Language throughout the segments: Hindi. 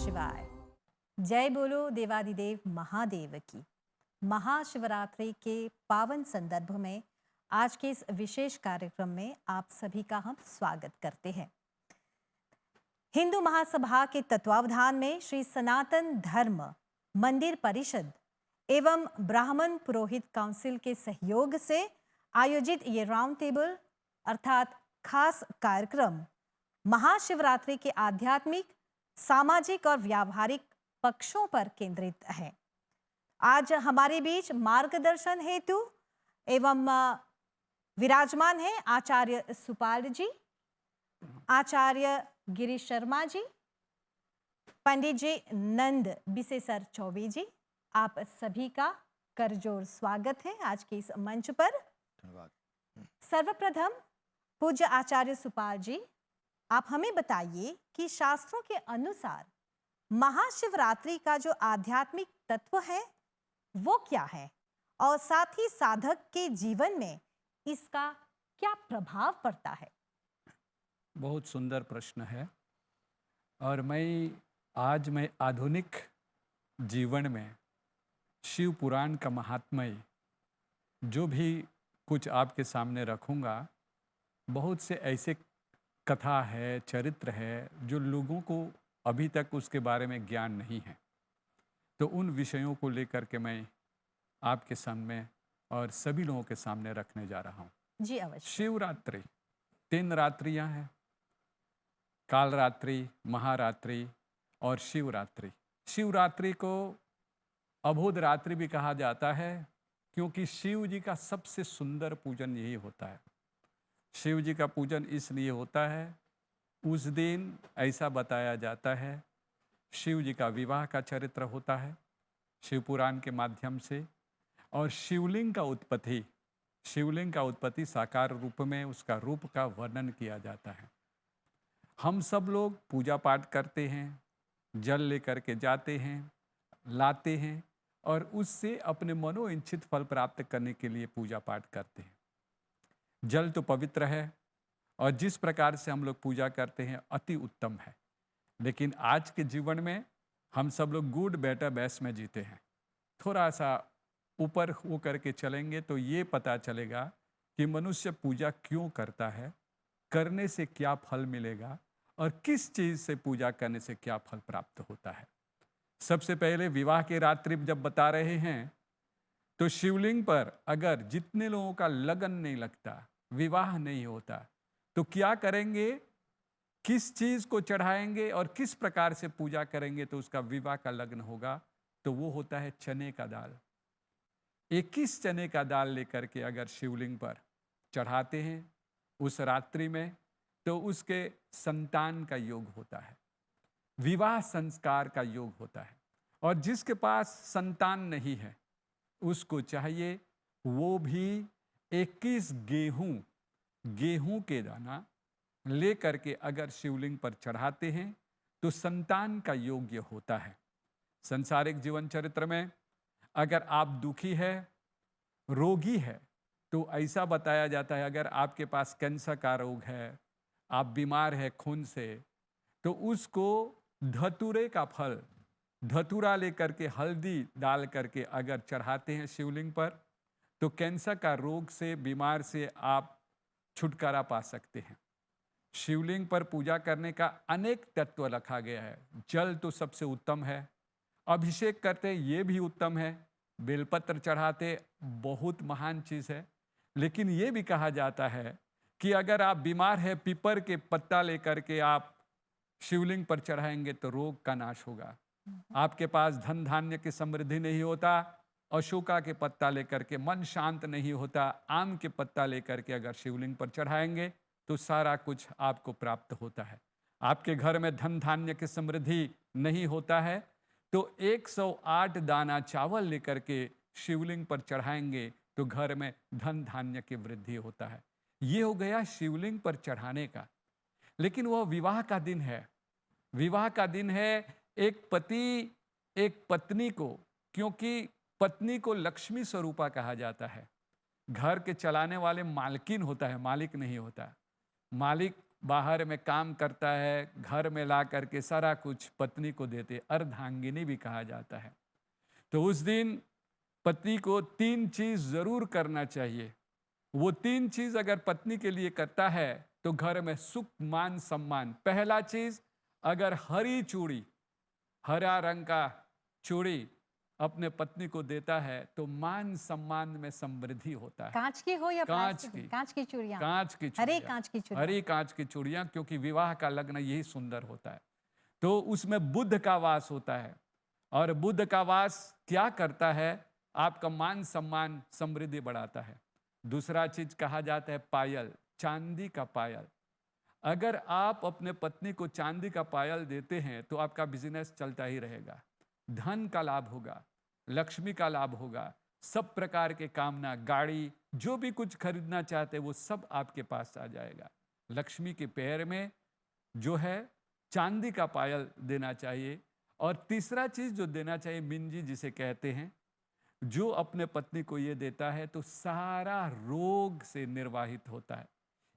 शिवाय। जय बोलो देवादिदेव महादेव की। महाशिवरात्रि के पावन संदर्भ में आज के इस विशेष कार्यक्रम में आप सभी का हम स्वागत करते हैं। हिंदू महासभा के तत्वावधान में श्री सनातन धर्म मंदिर परिषद एवं ब्राह्मण पुरोहित काउंसिल के सहयोग से आयोजित ये राउंड टेबल अर्थात खास कार्यक्रम महाशिवरात्रि के आध्यात्मिक, सामाजिक और व्यावहारिक पक्षों पर केंद्रित है। आज हमारे बीच मार्गदर्शन हेतु एवं विराजमान है आचार्य सुपाल जी, आचार्य गिरीश शर्मा जी, पंडित जी नंद बिसेसर चौबे जी। आप सभी का करजोर स्वागत है आज के इस मंच पर। धन्यवाद। सर्वप्रथम पूज्य आचार्य सुपाल जी, आप हमें बताइए कि शास्त्रों के अनुसार महाशिवरात्रि का जो आध्यात्मिक तत्व है वो क्या है और साथ ही साधक के जीवन में इसका क्या प्रभाव पड़ता है। बहुत सुंदर प्रश्न है और मैं आधुनिक जीवन में शिव पुराण का महात्म्य जो भी कुछ आपके सामने रखूंगा, बहुत से ऐसे कथा है, चरित्र है जो लोगों को अभी तक उसके बारे में ज्ञान नहीं है। तो उन विषयों को लेकर के मैं आपके सामने और सभी लोगों के सामने रखने जा रहा हूँ। जी अवश्य। शिवरात्रि 3 रात्रियाँ हैं, कालरात्रि, महारात्रि और शिवरात्रि। शिवरात्रि को अबोध रात्रि भी कहा जाता है क्योंकि शिव जी का सबसे सुंदर पूजन यही होता है। शिव जी का पूजन इसलिए होता है, उस दिन ऐसा बताया जाता है शिव जी का विवाह का चरित्र होता है शिव पुराण के माध्यम से। और शिवलिंग का उत्पत्ति साकार रूप में उसका रूप का वर्णन किया जाता है। हम सब लोग पूजा पाठ करते हैं, जल लेकर के जाते हैं, लाते हैं और उससे अपने मनोइच्छित फल प्राप्त करने के लिए पूजा पाठ करते हैं। जल तो पवित्र है और जिस प्रकार से हम लोग पूजा करते हैं अति उत्तम है, लेकिन आज के जीवन में हम सब लोग गुड बेटर बेस्ट में जीते हैं। थोड़ा सा ऊपर हो करके चलेंगे तो ये पता चलेगा कि मनुष्य पूजा क्यों करता है, करने से क्या फल मिलेगा और किस चीज़ से पूजा करने से क्या फल प्राप्त होता है। सबसे पहले विवाह की रात्रि जब बता रहे हैं तो शिवलिंग पर अगर जितने लोगों का लगन नहीं लगता, विवाह नहीं होता, तो क्या करेंगे, किस चीज को चढ़ाएंगे और किस प्रकार से पूजा करेंगे तो उसका विवाह का लग्न होगा। तो वो होता है चने का दाल। 21 चने का दाल लेकर के अगर शिवलिंग पर चढ़ाते हैं उस रात्रि में तो उसके संतान का योग होता है, विवाह संस्कार का योग होता है। और जिसके पास संतान नहीं है उसको चाहिए वो भी 21 गेहूं के दाना ले करके अगर शिवलिंग पर चढ़ाते हैं तो संतान का योग्य होता है। संसारिक जीवन चरित्र में अगर आप दुखी है, रोगी है, तो ऐसा बताया जाता है अगर आपके पास कैंसर का रोग है, आप बीमार है खून से, तो उसको धतूरे का फल, धतूरा लेकर के हल्दी डाल करके अगर चढ़ाते हैं शिवलिंग पर तो कैंसर का रोग से, बीमार से आप छुटकारा पा सकते हैं। शिवलिंग पर पूजा करने का अनेक तत्व रखा गया है। जल तो सबसे उत्तम है, अभिषेक करते ये भी उत्तम है, बेलपत्र चढ़ाते बहुत महान चीज़ है। लेकिन ये भी कहा जाता है कि अगर आप बीमार है, पीपर के पत्ता लेकर के आप शिवलिंग पर चढ़ाएंगे तो रोग का नाश होगा। आपके पास धन धान्य की समृद्धि नहीं होता, अशोका के पत्ता लेकर के मन शांत नहीं होता, आम के पत्ता लेकर के अगर शिवलिंग पर चढ़ाएंगे तो सारा कुछ आपको प्राप्त होता है। आपके घर में धन धान्य की समृद्धि नहीं होता है तो 108 दाना चावल लेकर के शिवलिंग पर चढ़ाएंगे तो घर में धन धान्य की वृद्धि होता है। ये हो गया शिवलिंग पर चढ़ाने का। लेकिन वह विवाह का दिन है। विवाह का दिन है एक पति एक पत्नी को, क्योंकि पत्नी को लक्ष्मी स्वरूपा कहा जाता है। घर के चलाने वाले मालकिन होता है, मालिक नहीं होता। मालिक बाहर में काम करता है, घर में ला करके सारा कुछ पत्नी को देते, अर्धांगिनी भी कहा जाता है। तो उस दिन पति को 3 चीज जरूर करना चाहिए। वो 3 चीज अगर पत्नी के लिए करता है तो घर में सुख, मान, सम्मान। पहला चीज, अगर हरी चूड़ी, हरा रंग का चूड़ी अपने पत्नी को देता है तो मान सम्मान में समृद्धि होता है। कांच की हो या कांच प्लास्टिक की? की, कांच की चूड़ियां, कांच की हरे चूड़ियां, कांच की चूड़ियां। हरी कांच की चूड़ियां, क्योंकि विवाह का लग्न यही सुंदर होता है। तो उसमें बुध का वास होता है, और बुध का वास क्या करता है? आपका मान सम्मान समृद्धि बढ़ाता है। दूसरा चीज कहा जाता है पायल, चांदी का पायल। अगर आप अपने पत्नी को चांदी का पायल देते हैं तो आपका बिजनेस चलता ही रहेगा, धन का लाभ होगा, लक्ष्मी का लाभ होगा, सब प्रकार के कामना, गाड़ी, जो भी कुछ खरीदना चाहते हैं वो सब आपके पास आ जाएगा। लक्ष्मी के पैर में जो है चांदी का पायल देना चाहिए। और तीसरा चीज जो देना चाहिए, मिंजी जिसे कहते हैं, जो अपने पत्नी को ये देता है तो सारा रोग से निर्वाहित होता है।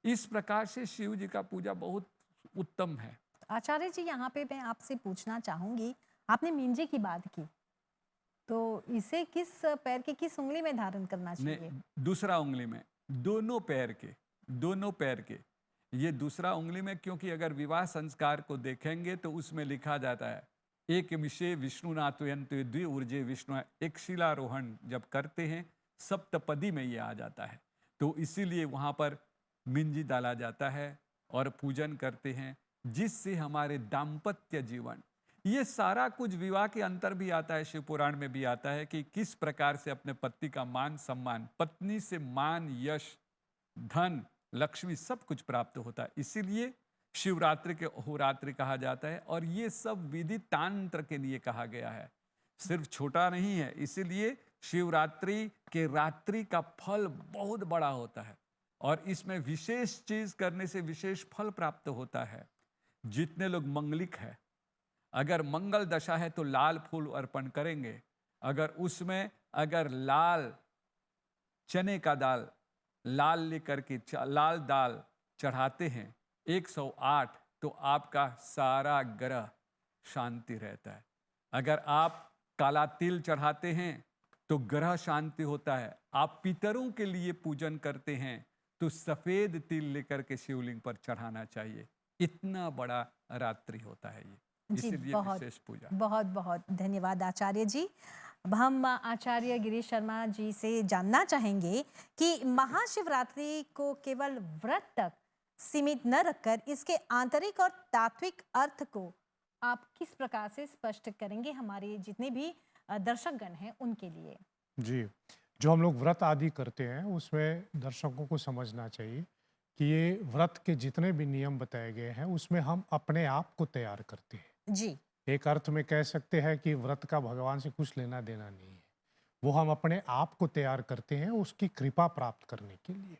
इस प्रकार से शिव जी का पूजा बहुत उत्तम है। आचार्य जी, यहाँ पे मैं आपसे पूछना चाहूंगी, आपने मींजे की बात की, तो इसे किस पैर की किस उंगली में धारण करना ने चाहिए? दूसरा उंगली में, दोनों पैर के, दोनों पैर के। ये दूसरा उंगली में, क्योंकि अगर विवाह संस्कार को देखेंगे तो उसमें लिखा जाता है एक विषय विष्णुनाथयंत द्वि ऊर्जे विष्णु, एक शिलारोहण जब करते हैं सप्तपदी में ये आ जाता है। तो इसीलिए वहां पर मिंजी डाला जाता है और पूजन करते हैं, जिससे हमारे दाम्पत्य जीवन, ये सारा कुछ विवाह के अंतर भी आता है, शिव पुराण में भी आता है कि किस प्रकार से अपने पति का मान सम्मान, पत्नी से मान, यश, धन, लक्ष्मी सब कुछ प्राप्त होता है। इसीलिए शिवरात्रि के अहोरात्रि कहा जाता है, और ये सब विधि तांत्र के लिए कहा गया है, सिर्फ छोटा नहीं है। इसीलिए शिवरात्रि के रात्रि का फल बहुत बड़ा होता है, और इसमें विशेष चीज करने से विशेष फल प्राप्त होता है। जितने लोग मंगलिक है, अगर मंगल दशा है तो लाल फूल अर्पण करेंगे। अगर उसमें अगर लाल चने का दाल, लाल लेकर के लाल दाल चढ़ाते हैं 108, तो आपका सारा ग्रह शांति रहता है। अगर आप काला तिल चढ़ाते हैं तो ग्रह शांति होता है। आप पितरों के लिए पूजन करते हैं तो सफेद तिल लेकर के शिवलिंग पर चढ़ाना चाहिए। इतना बड़ा रात्रि होता है ये, जी, इसलिए बहुत विशेष पूजा। बहुत बहुत धन्यवाद आचार्य जी। अब हम आचार्य गिरीश शर्मा जी से जानना चाहेंगे कि महाशिवरात्रि को केवल व्रत तक सीमित न रखकर इसके आंतरिक और तात्विक अर्थ को आप किस प्रकार से स्पष्ट करेंगे हमारे जितने भी दर्शकगण हैं उनके लिए? जी, जो हम लोग व्रत आदि करते हैं उसमें दर्शकों को समझना चाहिए कि ये व्रत के जितने भी नियम बताए गए हैं उसमें हम अपने आप को तैयार करते हैं। जी, एक अर्थ में कह सकते हैं कि व्रत का भगवान से कुछ लेना देना नहीं है, वो हम अपने आप को तैयार करते हैं उसकी कृपा प्राप्त करने के लिए।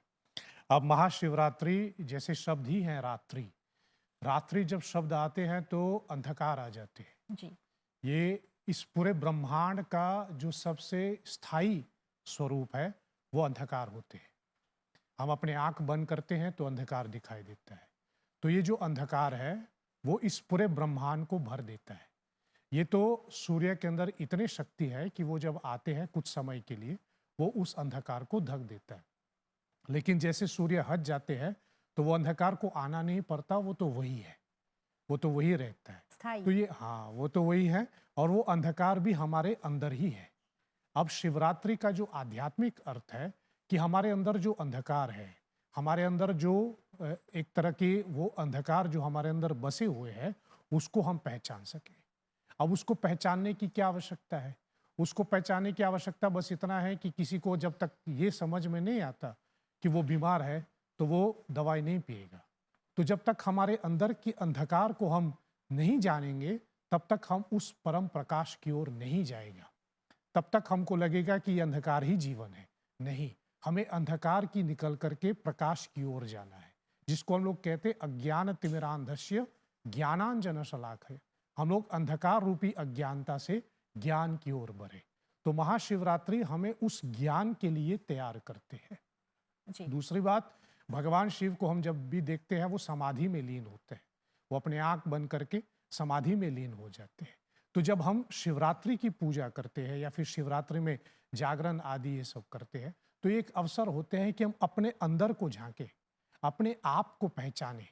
अब महाशिवरात्रि जैसे शब्द ही हैं रात्रि, रात्रि जब शब्द आते हैं तो अंधकार आ जाते हैं। जी, ये इस पूरे ब्रह्मांड का जो सबसे स्थायी स्वरूप है वो अंधकार होते हैं। हम अपने आंख बंद करते हैं तो अंधकार दिखाई देता है। तो ये जो अंधकार है वो इस पूरे ब्रह्मांड को भर देता है। ये तो सूर्य के अंदर इतनी शक्ति है कि वो जब आते हैं कुछ समय के लिए वो उस अंधकार को ढक देता है। लेकिन जैसे सूर्य हट जाते हैं तो वो अंधकार को आना नहीं पड़ता, वो तो वही है, वो तो वही रहता है। स्थायी। तो ये हाँ, वो तो वही है, और वो अंधकार भी हमारे अंदर ही है। अब शिवरात्रि का जो आध्यात्मिक अर्थ है कि हमारे अंदर जो अंधकार है, हमारे अंदर जो एक तरह की वो अंधकार जो हमारे अंदर बसे हुए हैं उसको हम पहचान सकें। अब उसको पहचानने की क्या आवश्यकता है? उसको पहचानने की आवश्यकता बस इतना है कि किसी को जब तक ये समझ में नहीं आता कि वो बीमार है तो वो दवाई नहीं पिएगा। तो जब तक हमारे अंदर की अंधकार को हम नहीं जानेंगे तब तक हम उस परम प्रकाश की ओर नहीं जाएगा। तब तक हमको लगेगा कि ये अंधकार ही जीवन है। नहीं, हमें अंधकार की निकल करके प्रकाश की ओर जाना है, जिसको हम लोग कहते अज्ञान तिमिरांधस्य ज्ञानांजन शलाखय। हम लोग अंधकार रूपी अज्ञानता से ज्ञान की ओर बढ़े। तो महाशिवरात्रि हमें उस ज्ञान के लिए तैयार करते हैं। जी, दूसरी बात, भगवान शिव को हम जब भी देखते हैं वो समाधि में लीन होते हैं, वो अपने आंख बंद करके समाधि में लीन हो जाते हैं। तो जब हम शिवरात्रि की पूजा करते हैं या फिर शिवरात्रि में जागरण आदि ये सब करते हैं, तो एक अवसर होते हैं कि हम अपने अंदर को झांके, अपने आप को पहचाने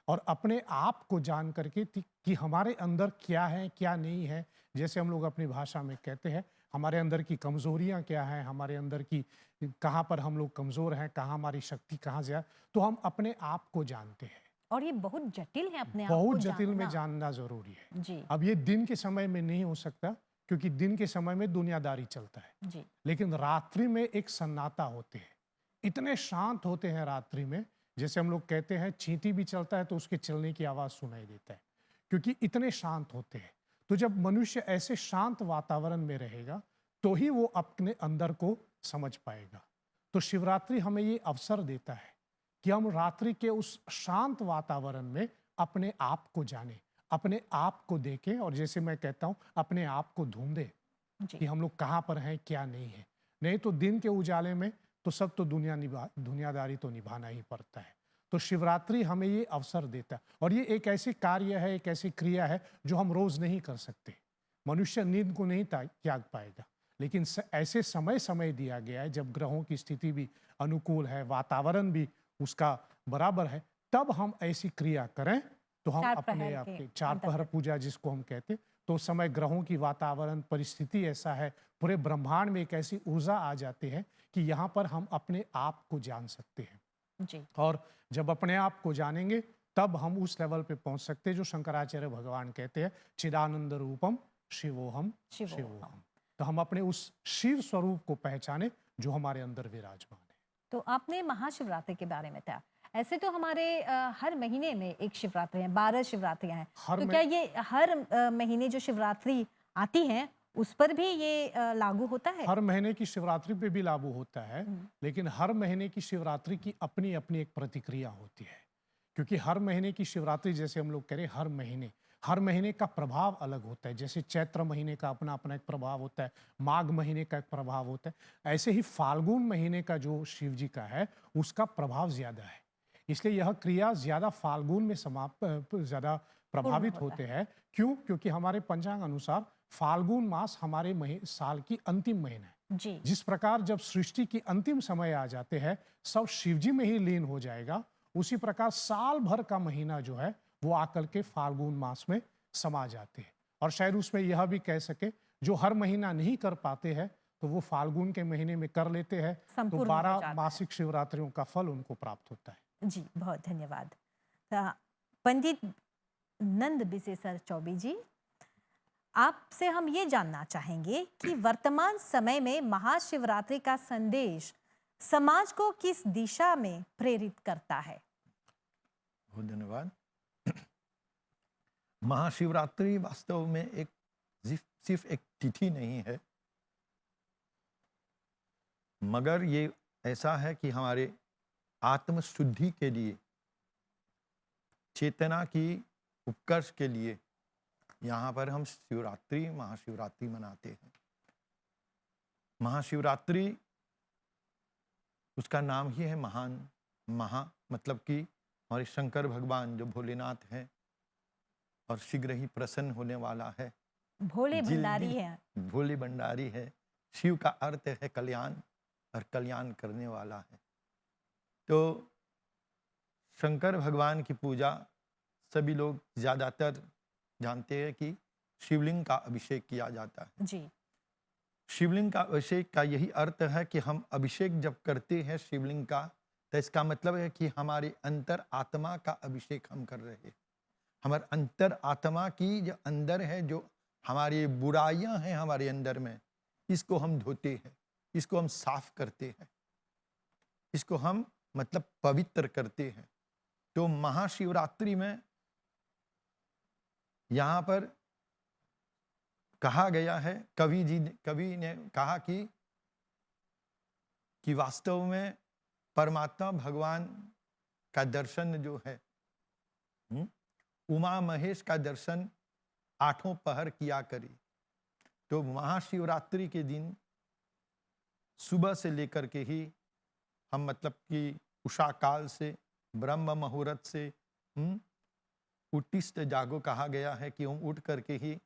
और अपने आप को जान करके कि हमारे अंदर क्या है क्या नहीं है। जैसे हम लोग अपनी भाषा में कहते हैं, हमारे अंदर की कमजोरियां क्या हैं, हमारे अंदर की कहाँ पर हम लोग कमजोर हैं, कहाँ हमारी शक्ति कहाँ से है, तो हम अपने आप को जानते हैं। और ये बहुत जटिल है अपने आप बहुत को जटिल में जानना। जानना जरूरी है। जी। अब ये दिन के समय में नहीं हो सकता, क्योंकि दिन के समय में दुनियादारी चलता है, जी। लेकिन रात्रि में एक सन्नाटा होते हैं, इतने शांत होते हैं रात्रि में। जैसे हम लोग कहते हैं चींटी भी चलता है तो उसके चलने की आवाज सुनाई देता है, क्योंकि इतने शांत होते हैं। तो जब मनुष्य ऐसे शांत वातावरण में रहेगा तो ही वो अपने अंदर को समझ पाएगा। तो शिवरात्रि हमें ये अवसर देता है कि हम रात्रि के उस शांत वातावरण में अपने आप को जाने, अपने आप को देखें, और जैसे मैं कहता हूं अपने आप को ढूंढे जी। कि हम लोग कहाँ पर हैं क्या नहीं है। नहीं तो दिन के उजाले में तो सब तो दुनियादारी तो निभाना ही पड़ता है। तो शिवरात्रि हमें ये अवसर देता है, और ये एक ऐसी कार्य है, एक ऐसी क्रिया है जो हम रोज नहीं कर सकते। मनुष्य नींद को नहीं त्याग पाएगा, लेकिन ऐसे समय समय दिया गया है जब ग्रहों की स्थिति भी अनुकूल है, वातावरण भी उसका बराबर है, तब हम ऐसी क्रिया करें। तो हम चार अपने प्रहर आप के के चार पहर अंतर्गत। पूजा जिसको हम कहते, तो उस समय ग्रहों की वातावरण परिस्थिति ऐसा है, पूरे ब्रह्मांड में एक ऐसी ऊर्जा आ जाती है कि यहाँ पर हम अपने आप को जान सकते हैं। जी। और जब अपने आप को जानेंगे तब हम उस लेवल पे पहुंच सकते हैं जो शंकराचार्य भगवान कहते हैं, चिदानंद रूपम शिवोहम शिवोहम। शिवोहम। तो हम अपने उस शिव स्वरूप को पहचाने जो हमारे अंदर विराजमान है। तो आपने महाशिवरात्रि के बारे में बताया। ऐसे तो हमारे हर महीने में एक शिवरात्रि है, 12 शिवरात्रियां हैं। हर तो में क्या ये हर महीने जो शिवरात्रि आती है उस पर भी ये लागू होता है? हर महीने की शिवरात्रि पे भी लागू होता है, लेकिन हर महीने की शिवरात्रि की अपनी अपनी एक प्रतिक्रिया होती है। क्योंकि हर महीने की शिवरात्रि, जैसे हम लोग कह रहे हैं, हर महीने का प्रभाव अलग होता है। जैसे चैत्र महीने का अपना अपना एक प्रभाव होता है, माघ महीने का एक प्रभाव होता है, ऐसे ही फाल्गुन महीने का जो शिव जी का है उसका प्रभाव ज्यादा है। इसलिए यह क्रिया ज्यादा फाल्गुन में ज्यादा पूर्ण प्रभावित होता होते है। हैं। क्यों? क्योंकि हमारे पंचांग अनुसार फाल्गुन मास हमारे साल की अंतिम महीना है। जी। जिस प्रकार जब सृष्टि की अंतिम समय आ जाते हैं सब शिवजी में ही लीन हो जाएगा, उसी प्रकार साल भर का महीना जो है वो आकर के फाल्गुन मास में समा जाते हैं। और शायद उसमें यह भी कह सके, जो हर महीना नहीं कर पाते हैं तो वो फाल्गुन के महीने में कर लेते हैं, तो संपूर्ण हो 12 जाता है। मासिक शिवरात्रियों का फल उनको प्राप्त होता है। जी, बहुत धन्यवाद। पंडित नंद बिसेसर चौबे जी, आपसे हम ये जानना चाहेंगे कि वर्तमान समय में महाशिवरात्रि का संदेश समाज को किस दिशा में प्रेरित करता है? बहुत धन्यवाद। महाशिवरात्रि वास्तव में एक सिर्फ एक तिथि नहीं है, मगर ये ऐसा है कि हमारे आत्मशुद्धि के लिए, चेतना की उत्कर्ष के लिए यहाँ पर हम महाशिवरात्रि मनाते हैं। महाशिवरात्रि, उसका नाम ही है महान। महा मतलब कि हमारे शंकर भगवान जो भोलेनाथ हैं और शीघ्र ही प्रसन्न होने वाला है, भोले भंडारी जल्दी है। भोले भंडारी है। शिव का अर्थ है कल्याण, और कल्याण करने वाला है। तो शंकर भगवान की पूजा सभी लोग ज़्यादातर जानते हैं कि शिवलिंग का अभिषेक किया जाता है। जी। शिवलिंग का अभिषेक का यही अर्थ है कि हम अभिषेक जब करते हैं शिवलिंग का, तो इसका मतलब है कि हमारे अंतर आत्मा का अभिषेक हम कर रहे हैं। हमारे अंतर आत्मा की जो अंदर है, जो हमारी बुराइयां हैं हमारे अंदर में, इसको हम धोते हैं, इसको हम साफ करते हैं, इसको हम मतलब पवित्र करते हैं। तो महाशिवरात्रि में यहाँ पर कहा गया है, कवि ने कहा कि वास्तव में परमात्मा भगवान का दर्शन जो है, उमा महेश का दर्शन 8 पहर किया करी। तो महाशिवरात्रि के दिन सुबह से लेकर के ही हम मतलब कि उषा काल से, ब्रह्म मुहूर्त से, उत्तिष्ठ जागो कहा गया है कि हम उठ करके ही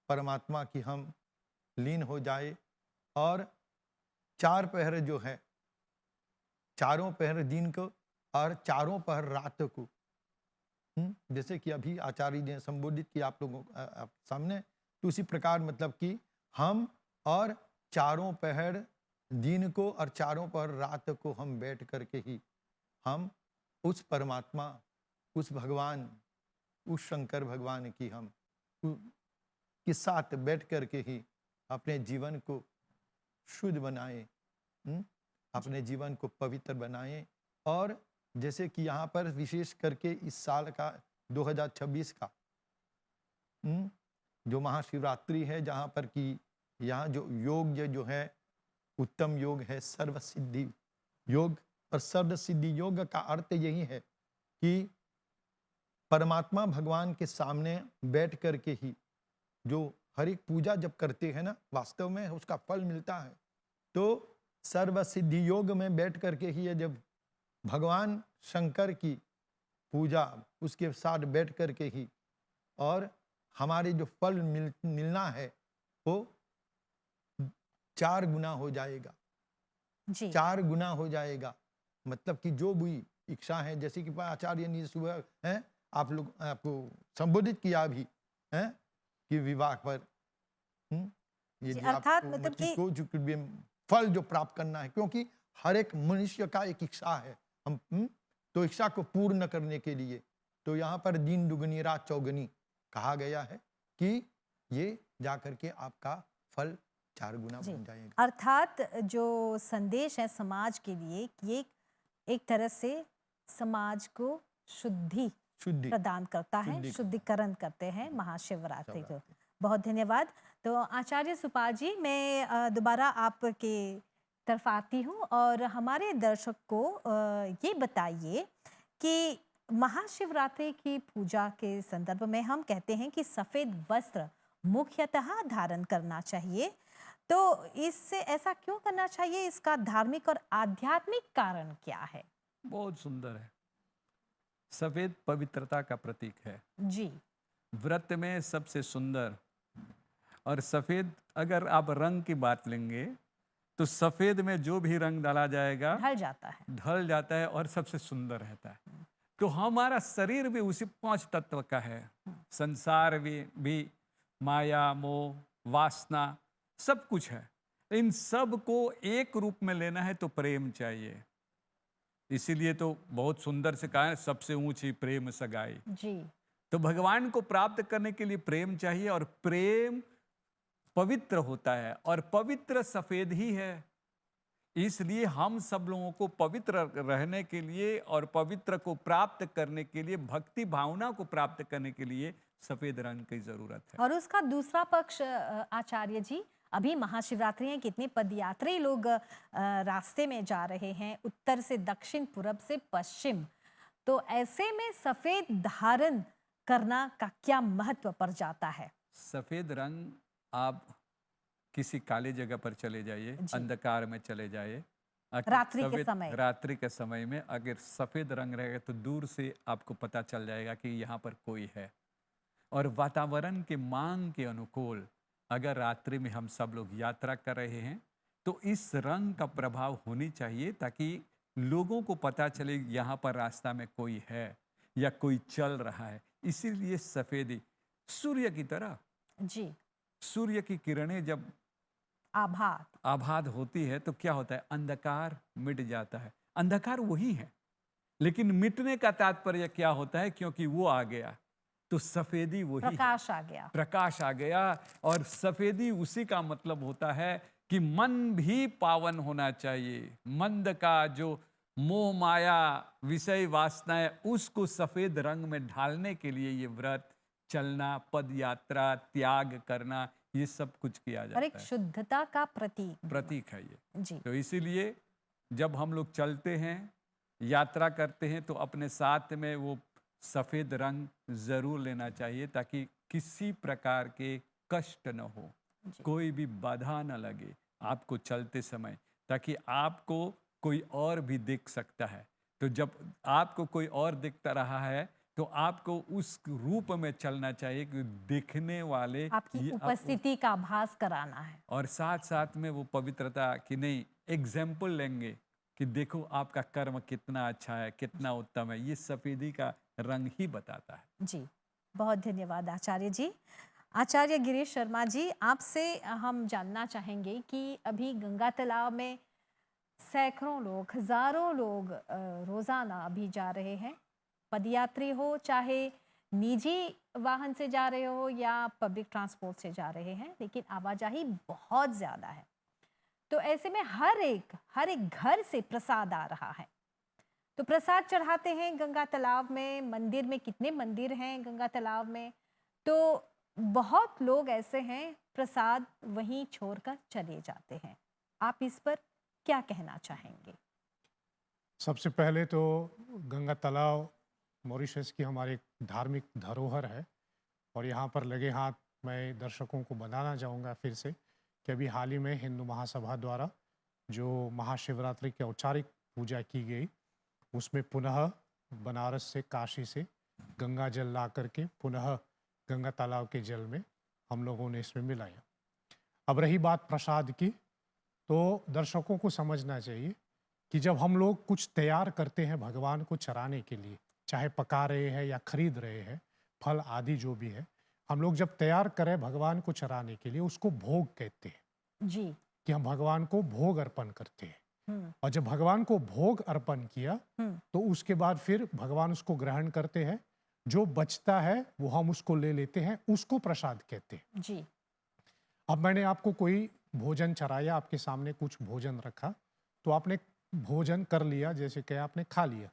परमात्मा की हम लीन हो जाए। और 4 पहर जो है, चारों पहर दिन को और चारों पहर रात को, जैसे कि अभी आचार्य जी ने संबोधित किया आप लोगों आप सामने, तो उसी प्रकार मतलब कि हम और चारों पहर दिन को और चारों पहर रात को हम बैठ करके ही हम उस परमात्मा, उस भगवान, उस शंकर भगवान की हम के साथ बैठ करके ही अपने जीवन को शुद्ध बनाएं, अपने जीवन को पवित्र बनाएं। और जैसे कि यहाँ पर विशेष करके इस साल का 2026 का जो महाशिवरात्रि है, जहाँ पर कि यहाँ जो योग जो है उत्तम योग है, सर्व सिद्धि योग। और सर्व सिद्धि योग का अर्थ यही है कि परमात्मा भगवान के सामने बैठ करके ही जो हर एक पूजा जब करते हैं ना, वास्तव में उसका फल मिलता है। तो सर्व सिद्धि योग में बैठ करके ही ये जब भगवान शंकर की पूजा उसके साथ बैठ करके ही और हमारे जो फल मिलना है वो 4 गुना हो जाएगा, जी 4 गुना हो जाएगा। मतलब कि जो भी इच्छा है, जैसे कि आचार्य ने सुबह है आपको संबोधित किया भी है कि विवाह पर ये जी, जो अर्थात आपको मतलब मति कि को जो फल जो प्राप्त करना है, क्योंकि हर एक मनुष्य का एक इच्छा है। हम तो इच्छा को पूर्ण करने के लिए तो यहाँ पर दिन दुगनी रात चौगनी कहा गया है कि ये जाकर के आपका फल 4 गुना जी बन जाएगा। अर्थात जो संदेश है समाज के लिए कि ये एक तरह से समाज को शुद्धि शुद्धि प्रदान करता है, शुद्धि शुद्धिकरण करते हैं महाशिवरात्रि को। शिवरात्रि। बहुत धन्यवाद। तो आचार्य सुपाल जी, मैं दोबारा आपके तरफ आती हूँ और हमारे दर्शक को ये बताइए कि महाशिवरात्रि की पूजा के संदर्भ में हम कहते हैं कि सफेद वस्त्र मुख्यतः धारण करना चाहिए। तो इससे ऐसा क्यों करना चाहिए? इसका धार्मिक और आध्यात्मिक कारण क्या है? बहुत सुंदर है। सफेद पवित्रता का प्रतीक है। जी व्रत में सबसे सुंदर और सफेद, अगर आप रंग की बात लेंगे तो सफेद में जो भी रंग डाला जाएगा ढल जाता है। ढल जाता है और सबसे सुंदर रहता है। तो हमारा शरीर भी उसी 5 तत्व का है। संसार भी माया, मोह, वासना सब कुछ है। इन सब को एक रूप में लेना है तो प्रेम चाहिए। इसीलिए तो बहुत सुंदर से कहा है, सबसे ऊंची प्रेम सगाई। जी तो भगवान को प्राप्त करने के लिए प्रेम चाहिए और प्रेम पवित्र होता है और पवित्र सफेद ही है। इसलिए हम सब लोगों को पवित्र रहने के लिए और पवित्र को प्राप्त करने के लिए, भक्ति भावना को प्राप्त करने के लिए सफेद रंग की जरूरत है। और उसका दूसरा पक्ष आचार्य जी, अभी महाशिवरात्रि है, कितने पदयात्री लोग रास्ते में जा रहे हैं, उत्तर से दक्षिण, पूरब से पश्चिम। तो ऐसे में सफेद धारण करना का क्या महत्व पड़ जाता है? सफेद रंग आप किसी काली जगह पर चले जाइए, जी। अंधकार में चले जाइए, रात्रि के समय। रात्रि के समय में अगर सफेद रंग रहेगा तो दूर से आपको पता चल जाएगा कि यहाँ पर कोई है। और वातावरण के मांग के अनुकूल अगर रात्रि में हम सब लोग यात्रा कर रहे हैं तो इस रंग का प्रभाव होनी चाहिए, ताकि लोगों को पता चले यहाँ पर रास्ता में कोई है या कोई चल रहा है। इसीलिए सफेदी सूर्य की तरह, जी सूर्य की किरणें जब आभात होती है तो क्या होता है? अंधकार मिट जाता है। अंधकार वही है, लेकिन मिटने का तात्पर्य क्या होता है? क्योंकि वो आ गया तो सफेदी वही है। प्रकाश आ गया। प्रकाश आ गया। और सफेदी उसी का मतलब होता है कि मन भी पावन होना चाहिए। मंद का जो मोह माया विषय वासना है उसको सफेद रंग में ढालने के लिए ये व्रत, चलना, पद यात्रा, त्याग करना, ये सब कुछ किया और जाता एक है। शुद्धता का प्रतीक है ये। जी तो इसीलिए जब हम लोग चलते हैं, यात्रा करते हैं, तो अपने साथ में वो सफेद रंग जरूर लेना चाहिए, ताकि किसी प्रकार के कष्ट न हो, जी। कोई भी बाधा न लगे आपको चलते समय, ताकि आपको कोई और भी देख सकता है। तो जब आपको कोई और दिखता रहा है तो आपको उस रूप में चलना चाहिए कि दिखने वाले आपकी ये उपस्थिति का आभास कराना है। और साथ साथ में वो पवित्रता की नहीं एग्जाम्पल लेंगे कि देखो आपका कर्म कितना अच्छा है, कितना उत्तम है। ये सफेदी का रंग ही बताता है। जी, बहुत धन्यवाद आचार्य जी। आचार्य गिरीश शर्मा जी, आपसे हम जानना चाहेंगे कि अभी गंगा तालाब में सैकड़ों लोग, हजारों लोग रोजाना अभी जा रहे हैं। पदयात्री हो, चाहे निजी वाहन से जा रहे हो या पब्लिक ट्रांसपोर्ट से जा रहे हैं, लेकिन आवाजाही बहुत ज्यादा है। तो ऐसे में हर एक घर से प्रसाद आ रहा है। तो प्रसाद चढ़ाते हैं गंगा तालाब में। मंदिर में कितने मंदिर हैं गंगा तालाब में, तो बहुत लोग ऐसे हैं प्रसाद वहीं छोड़कर चले जाते हैं। आप इस पर क्या कहना चाहेंगे? सबसे पहले तो गंगा तालाब मॉरिशस की हमारी एक धार्मिक धरोहर है और यहाँ पर लगे हाथ मैं दर्शकों को बताना चाहूँगा फिर से कि अभी हाल ही में हिंदू महासभा द्वारा जो महाशिवरात्रि की औपचारिक पूजा की गई, उसमें पुनः बनारस से, काशी से गंगा जल ला करके पुनः गंगा तालाब के जल में हम लोगों ने इसमें मिलाया। अब रही बात प्रसाद की, तो दर्शकों को समझना चाहिए कि जब हम लोग कुछ तैयार करते हैं भगवान को चराने के लिए, चाहे पका रहे हैं या खरीद रहे हैं, फल आदि जो भी है, हम लोग जब तैयार करें भगवान को चराने के लिए, उसको भोग कहते हैं जी। कि हम भगवान को भोग अर्पण करते हैं। हम्म। और जब भगवान को भोग अर्पण किया हम्म। तो उसके बाद फिर भगवान उसको ग्रहण करते हैं। जो बचता है वो हम उसको ले लेते हैं, उसको प्रसाद कहते हैं। जी। अब मैंने आपको कोई भोजन चराया, आपके सामने कुछ भोजन रखा, तो आपने भोजन कर लिया, जैसे कि आपने खा लिया,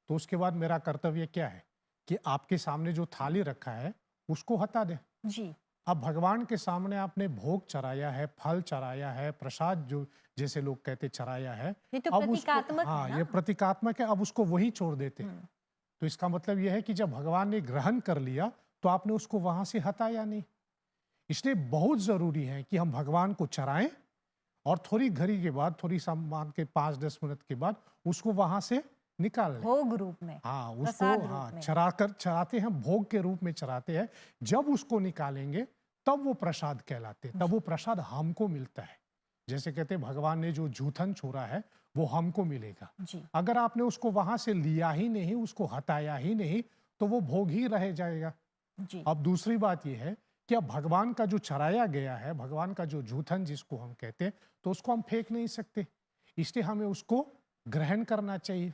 तो उसके बाद मेरा कर्तव्य क्या है कि आपके सामने जो थाली रखा है उसको हटा दें। जी। अब भगवान के सामने आपने भोग चढ़ाया है, फल चढ़ाया है, प्रसाद जो जैसे लोग कहते चढ़ाया है, ये तो अब उसको, प्रतीकात्मक है हाँ ना? ये प्रतीकात्मक है, अब उसको वही छोड़ देते हैं। तो इसका मतलब यह है कि जब भगवान ने ग्रहण कर लिया तो आपने उसको वहां से हटाया नहीं। इसलिए बहुत जरूरी है कि हम भगवान को चराएं और थोड़ी घड़ी के बाद, थोड़ी मान के 5-10 मिनट के बाद उसको वहां से निकाल लें। भोग रूप में, हाँ उसको, प्रसाद रूप हाँ में। चराते हैं, भोग के रूप में चराते हैं। जब उसको निकालेंगे तब वो प्रसाद कहलाते हैं, तब वो प्रसाद हमको मिलता है। जैसे कहते हैं भगवान ने जो जूठन छोड़ा है वो हमको मिलेगा। जी। अगर आपने उसको वहां से लिया ही नहीं, उसको हटाया ही नहीं, तो वो भोग ही रह जाएगा। जी। अब दूसरी बात यह है कि अब भगवान का जो चराया गया है, भगवान का जो जूठन जिसको हम कहते हैं, तो उसको हम फेंक नहीं सकते, इसलिए हमें उसको ग्रहण करना चाहिए।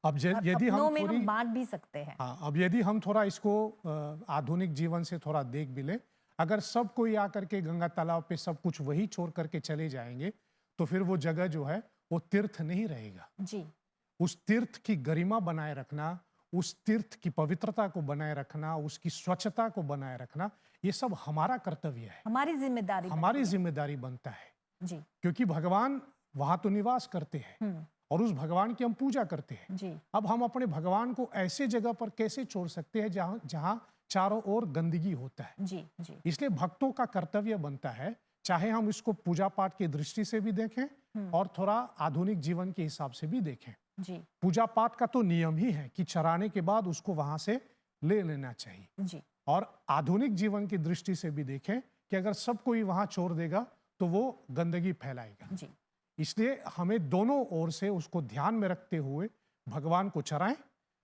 अब और यदि हम अपनों में थोड़ी, हम बांट भी सकते हैं। हाँ अब यदि हम थोड़ा इसको आधुनिक जीवन से थोड़ा देख भी ले, अगर सब कोई आकर के गंगा तालाब पे सब कुछ वही छोड़ करके चले जाएंगे तो फिर वो जगह जो है वो तीर्थ नहीं रहेगा। जी। उस तीर्थ की गरिमा बनाए रखना, उस तीर्थ की पवित्रता को बनाए रखना, उसकी स्वच्छता को बनाए रखना, ये सब हमारा कर्तव्य है, हमारी जिम्मेदारी हमारी बनती है। जिम्मेदारी बनता है। जी। क्योंकि भगवान वहां तो निवास करते हैं और उस भगवान की हम पूजा करते हैं। जी। अब हम अपने भगवान को ऐसे जगह पर कैसे छोड़ सकते हैं जहां जहां चारों ओर गंदगी होता है। जी। जी। इसलिए भक्तों का कर्तव्य बनता है, चाहे हम इसको पूजा पाठ की दृष्टि से भी देखें और थोड़ा आधुनिक जीवन के हिसाब से भी देखें। जी। पूजा पाठ का तो नियम ही है कि चराने के बाद उसको वहां से ले लेना चाहिए। जी। और आधुनिक जीवन की दृष्टि से भी देखें कि अगर सब कोई वहां छोड़ देगा तो वो गंदगी फैलाएगा। जी। इसलिए हमें दोनों ओर से उसको ध्यान में रखते हुए भगवान को चराएं।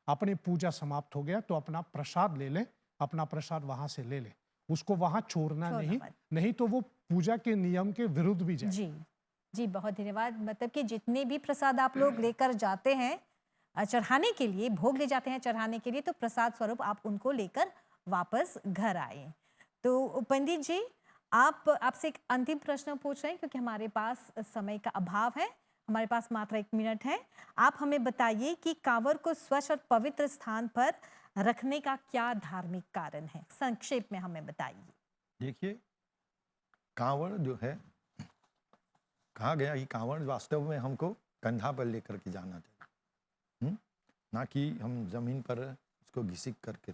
अपनी पूजा समाप्त हो गया तो अपना प्रसाद ले लें, अपना प्रसाद वहां से ले लें, उसको वहां छोड़ना नहीं, मत। नहीं तो वो पूजा के नियम के विरुद्ध भी जाए। जी। जी, बहुत धन्यवाद। मतलब कि जितने भी प्रसाद आप लोग लेकर जाते हैं चढ़ाने के लिए, भोग ले जाते हैं चढ़ाने के लिए, तो प्रसाद स्वरूप आप उनको लेकर वापस घर आए। तो पंडित जी, आपसे एक अंतिम प्रश्न पूछ रहे हैं क्योंकि हमारे पास समय का अभाव है, हमारे पास मात्र 1 मिनट है। आप हमें बताइए कि कांवर को स्वच्छ और पवित्र स्थान पर रखने का क्या धार्मिक कारण है? संक्षेप में हमें बताइए। देखिए, कांवड़ जो है, कहा गया कि कांवड़ वास्तव में हमको कंधा पर लेकर के जाना चाहिए, ना कि हम जमीन पर उसको घिसिक करके।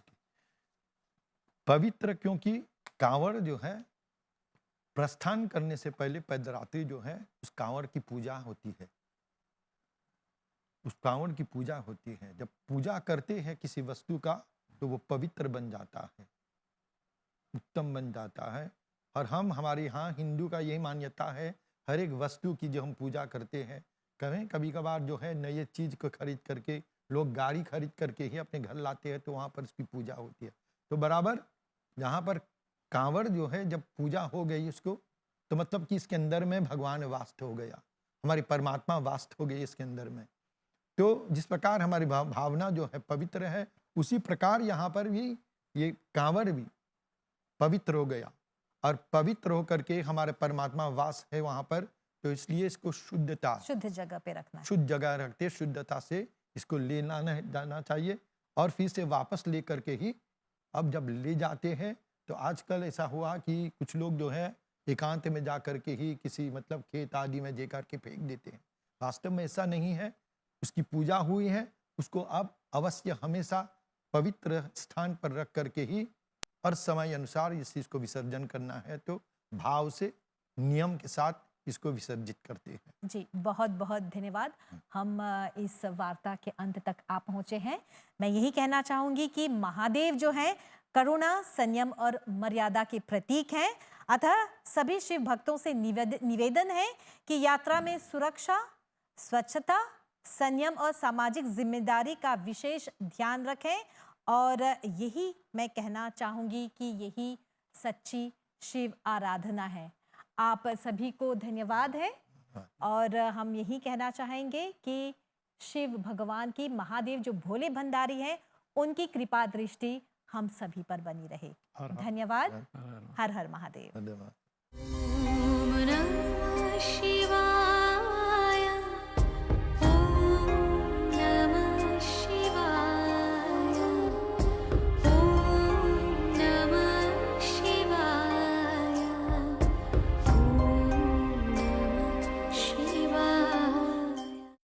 पवित्र, क्योंकि कांवड़ जो है प्रस्थान करने से पहले पैदरात्रि जो है उस कांवड़ की पूजा होती है। उस कांवड़ की पूजा होती है। जब पूजा करते हैं किसी वस्तु का तो वो पवित्र बन जाता है, उत्तम बन जाता है। और हमारे यहाँ हिंदू का यही मान्यता है, हर एक वस्तु की जो हम पूजा करते हैं, कभी कभार जो है नए चीज को खरीद करके लोग गाड़ी खरीद करके ही अपने घर लाते हैं, तो वहाँ पर उसकी पूजा होती है। तो बराबर यहाँ पर कांवड़ जो है जब पूजा हो गई उसको, तो मतलब कि इसके अंदर में भगवान वास हो गया, हमारी परमात्मा वास हो गई इसके अंदर में। तो जिस प्रकार हमारी भावना जो है पवित्र है, उसी प्रकार यहाँ पर भी ये कांवड़ भी पवित्र हो गया, और पवित्र होकर के हमारे परमात्मा वास है वहाँ पर। तो इसलिए इसको शुद्धता, शुद्ध जगह पे रखना है। शुद्ध जगह रखते, शुद्धता से इसको लेना जाना चाहिए, और फिर से वापस ले करके ही अब जब ले जाते हैं। तो आजकल ऐसा हुआ कि कुछ लोग जो है एकांत में जा करके ही किसी मतलब खेत आदि में जा करके फेंक देते हैं। वास्तव में ऐसा नहीं है, उसकी पूजा हुई है, उसको अब अवश्य हमेशा पवित्र स्थान पर रख करके ही और समय अनुसार इस चीज को विसर्जन करना है। तो भाव से नियम के साथ इसको विसर्जित करते हैं। जी, बहुत बहुत धन्यवाद। हम इस वार्ता के अंत तक आ पहुंचे हैं। मैं यही कहना चाहूंगी कि महादेव जो है करुणा, संयम और मर्यादा के प्रतीक हैं। अतः सभी शिव भक्तों से निवेदन है कि यात्रा में सुरक्षा, स्वच्छता, संयम और सामाजिक जिम्मेदारी का विशेष ध्यान रखें। और यही मैं कहना चाहूंगी कि यही सच्ची शिव आराधना है। आप सभी को धन्यवाद है, और हम यही कहना चाहेंगे कि शिव भगवान की, महादेव जो भोले भंडारी हैं, उनकी कृपा दृष्टि हम सभी पर बनी रहे। धन्यवाद। हर हर महादेव। धन्यवाद।